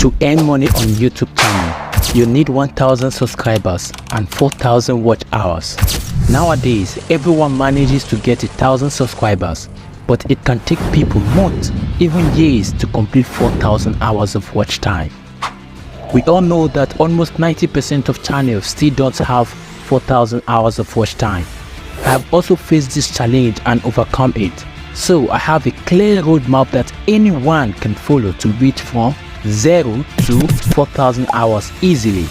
To earn money on YouTube channel, you need 1,000 subscribers and 4,000 watch hours. Nowadays, everyone manages to get 1,000 subscribers, but it can take people months, even years to complete 4,000 hours of watch time. We all know that almost 90% of channels still don't have 4,000 hours of watch time. I have also faced this challenge and overcome it. So I have a clear roadmap that anyone can follow to reach from 0 to 4,000 hours easily.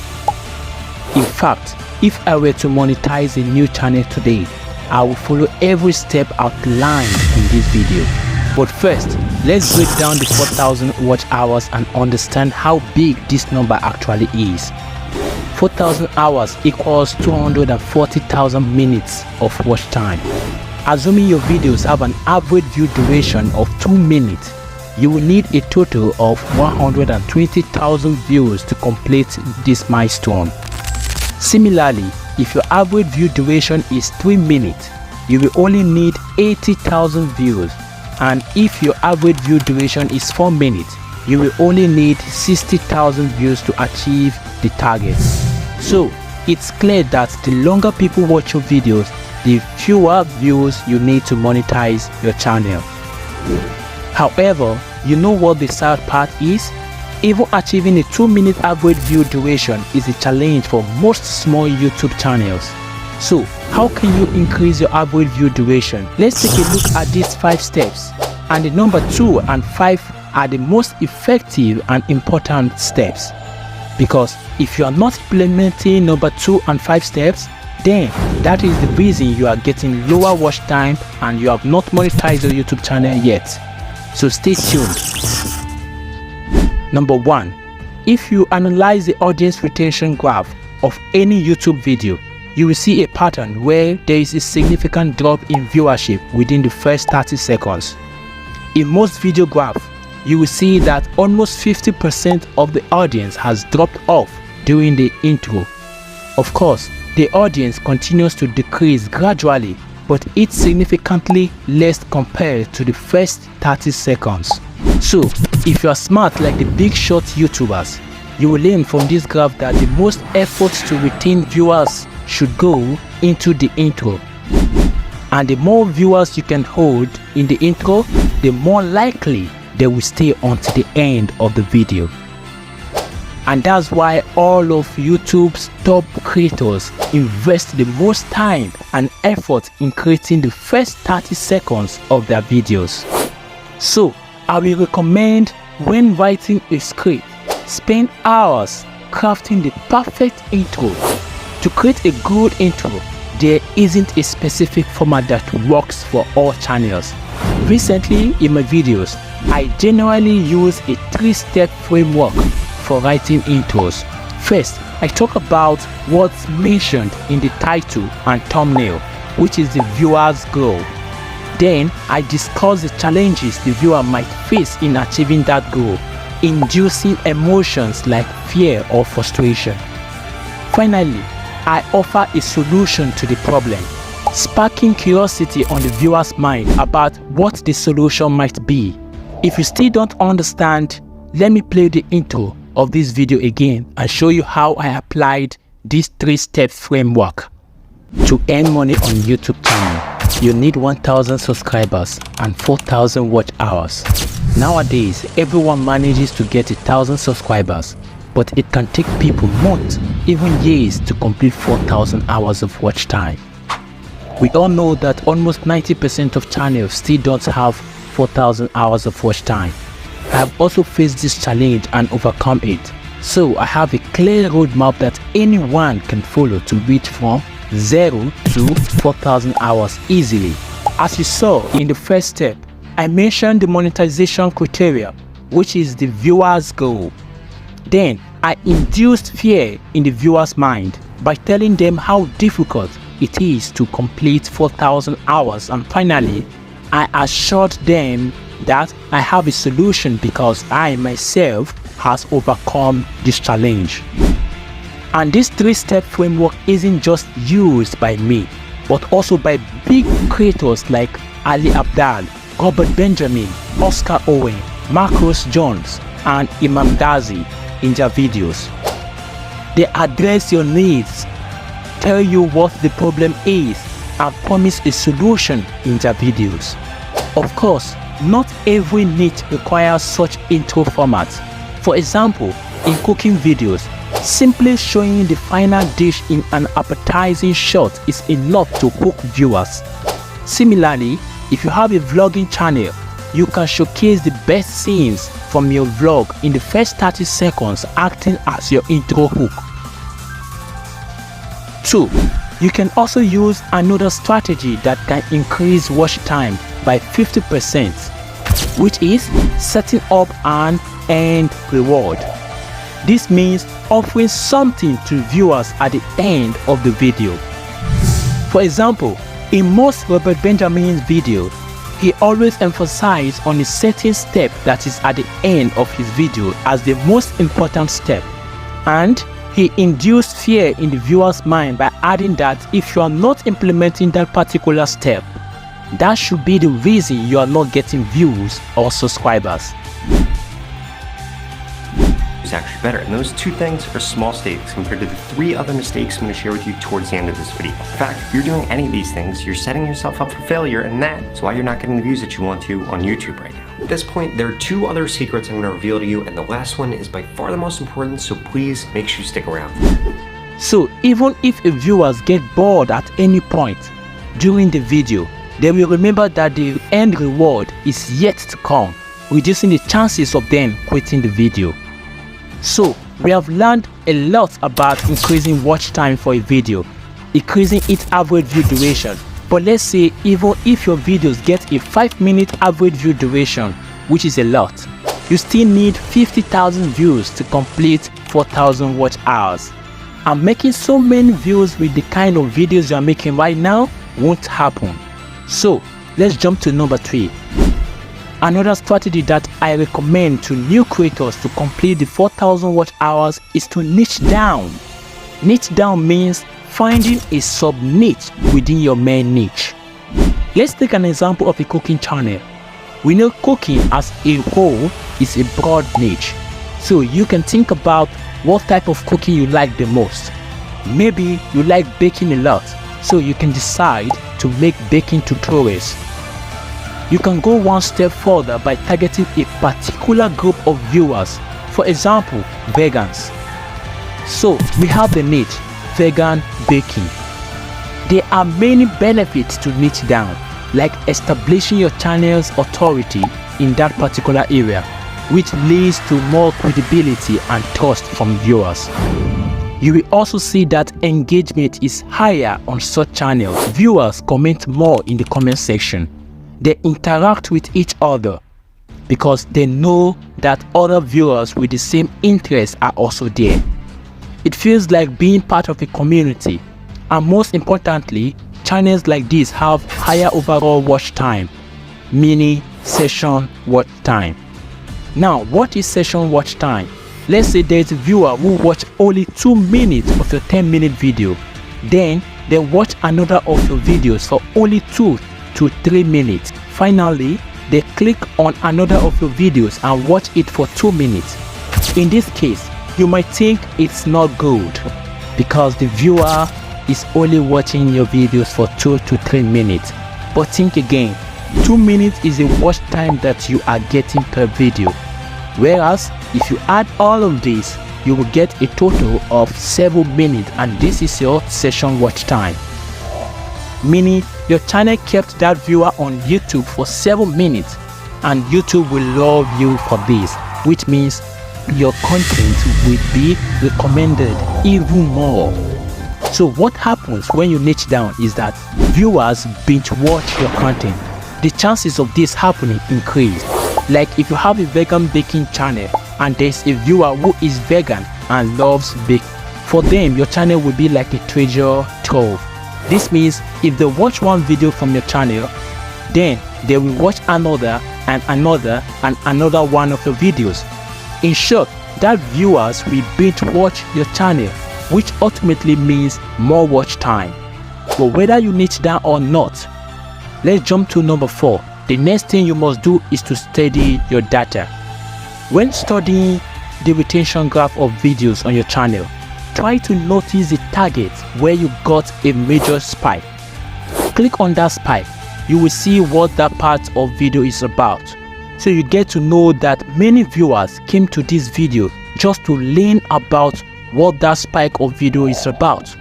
In fact, if I were to monetize a new channel today, I will follow every step outlined in this video. But first, let's break down the 4,000 watch hours and understand how big this number actually is. 4,000 hours equals 240,000 minutes of watch time. Assuming your videos have an average view duration of 2 minutes, you will need a total of 120,000 views to complete this milestone. Similarly, if your average view duration is 3 minutes, you will only need 80,000 views, and if your average view duration is 4 minutes, you will only need 60,000 views to achieve the target. So, it's clear that the longer people watch your videos, the fewer views you need to monetize your channel. However, you know what the sad part is? Even achieving a 2-minute average view duration is a challenge for most small YouTube channels. So, how can you increase your average view duration? Let's take a look at these 5 steps, and the number 2 and 5 are the most effective and important steps. Because if you are not implementing number 2 and 5 steps, then that is the reason you are getting lower watch time and you have not monetized your YouTube channel yet. So stay tuned. Number 1. If you analyze the audience retention graph of any YouTube video, you will see a pattern where there is a significant drop in viewership within the first 30 seconds. In most video graphs, you will see that almost 50% of the audience has dropped off during the intro. Of course, the audience continues to decrease gradually, but it's significantly less compared to the first 30 seconds. So, if you are smart like the big short YouTubers, you will learn from this graph that the most efforts to retain viewers should go into the intro. And the more viewers you can hold in the intro, the more likely they will stay until the end of the video. And that's why all of YouTube's top creators invest the most time and effort in creating the first 30 seconds of their videos. So, I will recommend when writing a script, spend hours crafting the perfect intro. To create a good intro, there isn't a specific format that works for all channels. Recently in my videos, I generally use a 3-step framework for writing intros. First, I talk about what's mentioned in the title and thumbnail, which is the viewer's goal. Then, I discuss the challenges the viewer might face in achieving that goal, inducing emotions like fear or frustration. Finally, I offer a solution to the problem, sparking curiosity on the viewer's mind about what the solution might be. If you still don't understand, let me play the intro of this video again and show you how I applied this 3-step framework. To earn money on YouTube channel, you need 1,000 subscribers and 4,000 watch hours. Nowadays, everyone manages to get 1,000 subscribers, but it can take people months, even years to complete 4,000 hours of watch time. We all know that almost 90% of channels still don't have 4,000 hours of watch time. I have also faced this challenge and overcome it. So I have a clear roadmap that anyone can follow to reach from 0 to 4,000 hours easily. As you saw in the first step, I mentioned the monetization criteria, which is the viewer's goal. Then I induced fear in the viewer's mind by telling them how difficult it is to complete 4,000 hours, and finally I assured them that I have a solution because I myself has overcome this challenge. And this 3-step framework isn't just used by me, but also by big creators like Ali Abdal, Robert Benjamin, Oscar Owen, Marcus Jones, and Imam Dazi. in their videos. They address your needs, tell you what the problem is, and promise a solution in their videos. Of course, not every niche requires such intro format. For example, in cooking videos, simply showing the final dish in an appetizing shot is enough to hook viewers. Similarly, if you have a vlogging channel, you can showcase the best scenes from your vlog in the first 30 seconds, acting as your intro hook. 2. You can also use another strategy that can increase watch time by 50%, which is setting up an end reward. This means offering something to viewers at the end of the video. For example, in most Robert Benjamin's videos, he always emphasizes on a certain step that is at the end of his video as the most important step, and he induced fear in the viewer's mind by adding that if you are not implementing that particular step, that should be the reason you are not getting views or subscribers. Is actually better, and those 2 things are small mistakes compared to the 3 other mistakes I'm going to share with you towards the end of this video. In fact, if you're doing any of these things, you're setting yourself up for failure, and that's why you're not getting the views that you want to on YouTube right now. At this point, there are 2 other secrets I'm going to reveal to you, and the last one is by far the most important, so please make sure you stick around. So even if viewers get bored at any point during the video, they will remember that the end reward is yet to come, reducing the chances of them quitting the video. So, we have learned a lot about increasing watch time for a video, increasing its average view duration. But let's say even if your videos get a 5-minute average view duration, which is a lot, you still need 50,000 views to complete 4,000 watch hours. And making so many views with the kind of videos you are making right now won't happen. So, let's jump to number 3. Another strategy that I recommend to new creators to complete the 4,000 watch hours is to niche down. Niche down means finding a sub-niche within your main niche. Let's take an example of a cooking channel. We know cooking as a whole is a broad niche, so you can think about what type of cooking you like the most. Maybe you like baking a lot, so you can decide to make baking tutorials. You can go one step further by targeting a particular group of viewers, for example, vegans. So we have the niche, vegan baking. There are many benefits to niche down, like establishing your channel's authority in that particular area, which leads to more credibility and trust from viewers. You will also see that engagement is higher on such channels. Viewers comment more in the comment section. They interact with each other because they know that other viewers with the same interests are also there. It feels like being part of a community, and most importantly, channels like this have higher overall watch time, meaning session watch time. Now, what is session watch time? Let's say there is a viewer who watched only 2 minutes of your 10-minute video. Then they watch another of your videos for only 2 to 3 minutes. Finally, they click on another of your videos and watch it for 2 minutes. In this case, you might think it's not good because the viewer is only watching your videos for 2 to 3 minutes. But think again, 2 minutes is a watch time that you are getting per video. Whereas, if you add all of this, you will get a total of 7 minutes, and this is your session watch time. Meaning, your channel kept that viewer on YouTube for 7 minutes, and YouTube will love you for this, which means your content will be recommended even more. So what happens when you niche down is that viewers binge watch your content. The chances of this happening increase. Like if you have a vegan baking channel and there's a viewer who is vegan and loves baking, for them your channel will be like a treasure trove. This means if they watch one video from your channel, then they will watch another and another and another one of your videos. In short, that viewers will binge watch your channel, which ultimately means more watch time. But whether you niche down or not, let's jump to number 4. The next thing you must do is to study your data. When studying the retention graph of videos on your channel, try to notice the target where you got a major spike. Click on that spike. You will see what that part of video is about. So you get to know that many viewers came to this video just to learn about what that spike of video is about.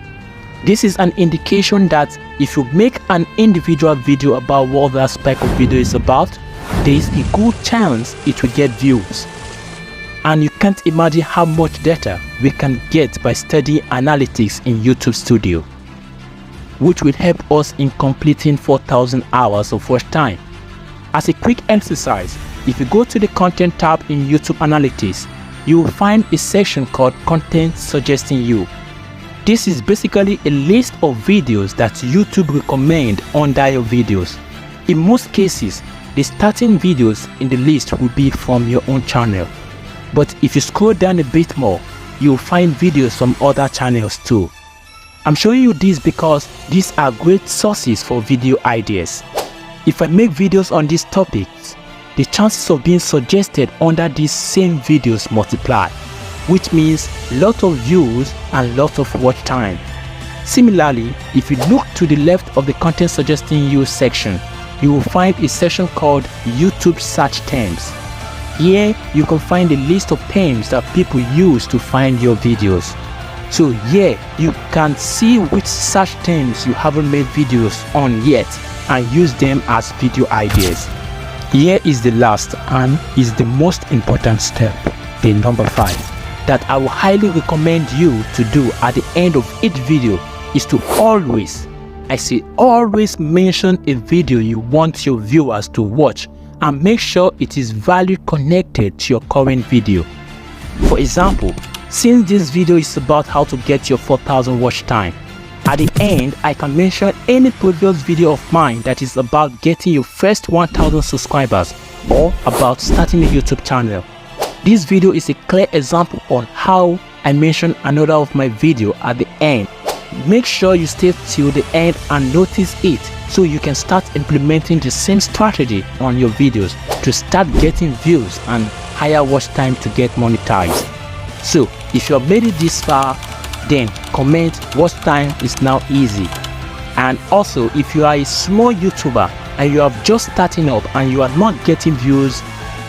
This is an indication that if you make an individual video about what that spike of video is about, there is a good chance it will get views. And you can't imagine how much data we can get by studying analytics in YouTube Studio, which will help us in completing 4,000 hours of watch time. As a quick exercise, if you go to the Content tab in YouTube Analytics, you will find a section called Content Suggesting You. This is basically a list of videos that YouTube recommend under your videos. In most cases, the starting videos in the list will be from your own channel. But if you scroll down a bit more, you'll find videos from other channels too. I'm showing you this because these are great sources for video ideas. If I make videos on these topics, the chances of being suggested under these same videos multiply, which means lot of views and lot of watch time. Similarly, if you look to the left of the Content Suggesting You section, you will find a section called YouTube Search Terms. Here you can find a list of terms that people use to find your videos. So here you can see which search terms you haven't made videos on yet and use them as video ideas. Here is the last and is the most important step, the number 5, that I will highly recommend you to do at the end of each video is to always mention a video you want your viewers to watch and make sure it is value connected to your current video. For example, since this video is about how to get your 4,000 watch time, at the end I can mention any previous video of mine that is about getting your first 1,000 subscribers or about starting a YouTube channel. This video is a clear example on how I mention another of my video at the end. Make sure you stay till the end and notice it so you can start implementing the same strategy on your videos to start getting views and higher watch time to get monetized. So if you have made it this far, then comment watch time is now easy. And also, if you are a small YouTuber and you are just starting up and you are not getting views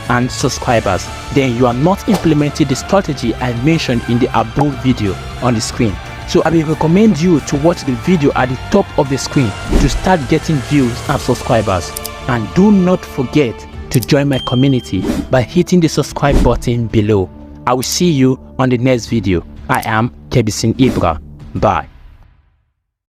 and subscribers, then you are not implementing the strategy I mentioned in the above video on the screen. So I will recommend you to watch the video at the top of the screen to start getting views and subscribers. And do not forget to join my community by hitting the subscribe button below. I will see you on the next video. I am Kebisin Ibra. Bye.